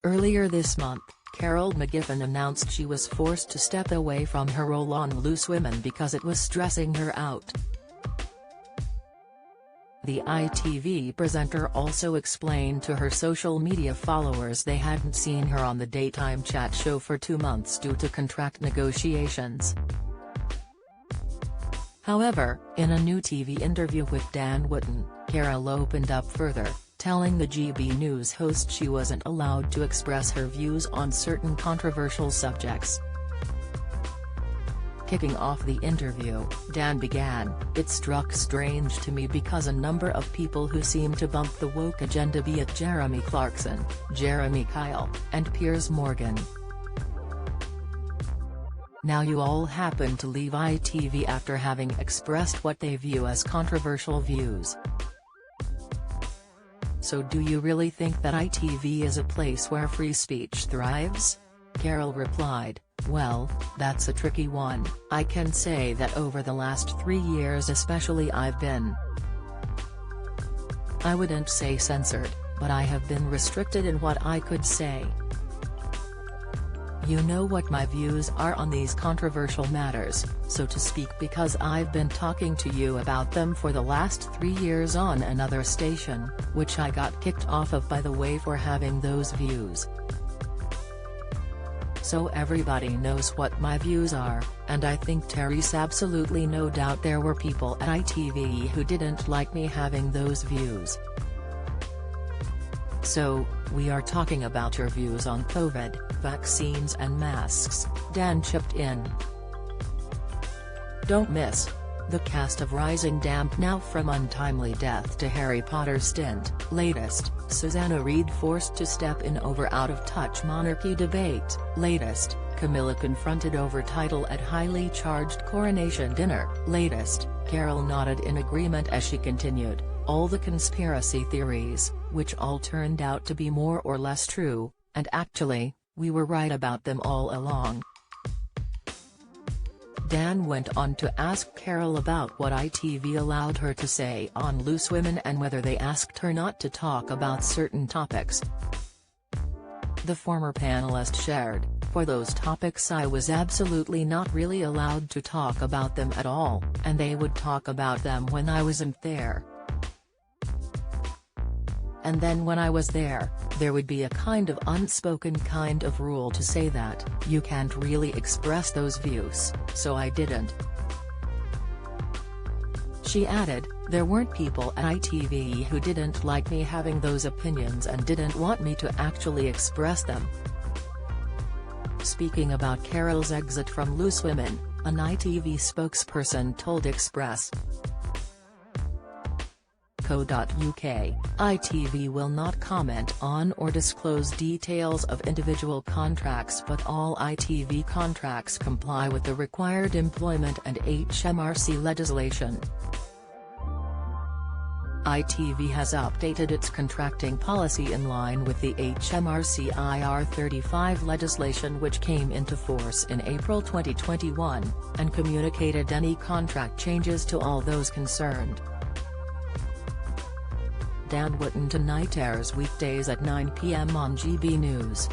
Earlier this month, Carol McGiffin announced she was forced to step away from her role on Loose Women because it was stressing her out. The ITV presenter also explained to her social media followers they hadn't seen her on the daytime chat show for 2 months due to contract negotiations. However, in a new TV interview with Dan Wootton, Carol opened up further, telling the GB News host she wasn't allowed to express her views on certain controversial subjects. Kicking off the interview, Dan began, "It struck strange to me because a number of people who seem to bump the woke agenda, be it Jeremy Clarkson, Jeremy Kyle, and Piers Morgan. Now you all happen to leave ITV after having expressed what they view as controversial views. So do you really think that ITV is a place where free speech thrives?" Carol replied, "Well, that's a tricky one. I can say that over the last 3 years especially I wouldn't say censored, but I have been restricted in what I could say. You know what my views are on these controversial matters, so to speak, because I've been talking to you about them for the last 3 years on another station, which I got kicked off of by the way for having those views. So everybody knows what my views are, and I think there's absolutely no doubt there were people at ITV who didn't like me having those views. So, we are talking about your views on COVID, vaccines and masks," Dan chipped in. Don't miss the cast of Rising Damp now from untimely death to Harry Potter stint. Latest, Susanna Reid forced to step in over out-of-touch monarchy debate. Latest, Camilla confronted over title at highly charged coronation dinner. Latest, Carol nodded in agreement as she continued, "All the conspiracy theories, which all turned out to be more or less true, and actually, we were right about them all along." Dan went on to ask Carol about what ITV allowed her to say on Loose Women and whether they asked her not to talk about certain topics. The former panelist shared, "For those topics I was absolutely not really allowed to talk about them at all, and they would talk about them when I wasn't there. And then when I was there would be a kind of unspoken kind of rule to say that you can't really express those views, so I didn't." She added, "There weren't people at ITV who didn't like me having those opinions and didn't want me to actually express them." Speaking about Carol's exit from Loose Women, an ITV spokesperson told Express.co.uk, "ITV will not comment on or disclose details of individual contracts, but all ITV contracts comply with the required employment and HMRC legislation." ITV has updated its contracting policy in line with the HMRC IR35 legislation, which came into force in April 2021, and communicated any contract changes to all those concerned. Dan Wootton Tonight airs weekdays at 9 p.m. on GB News.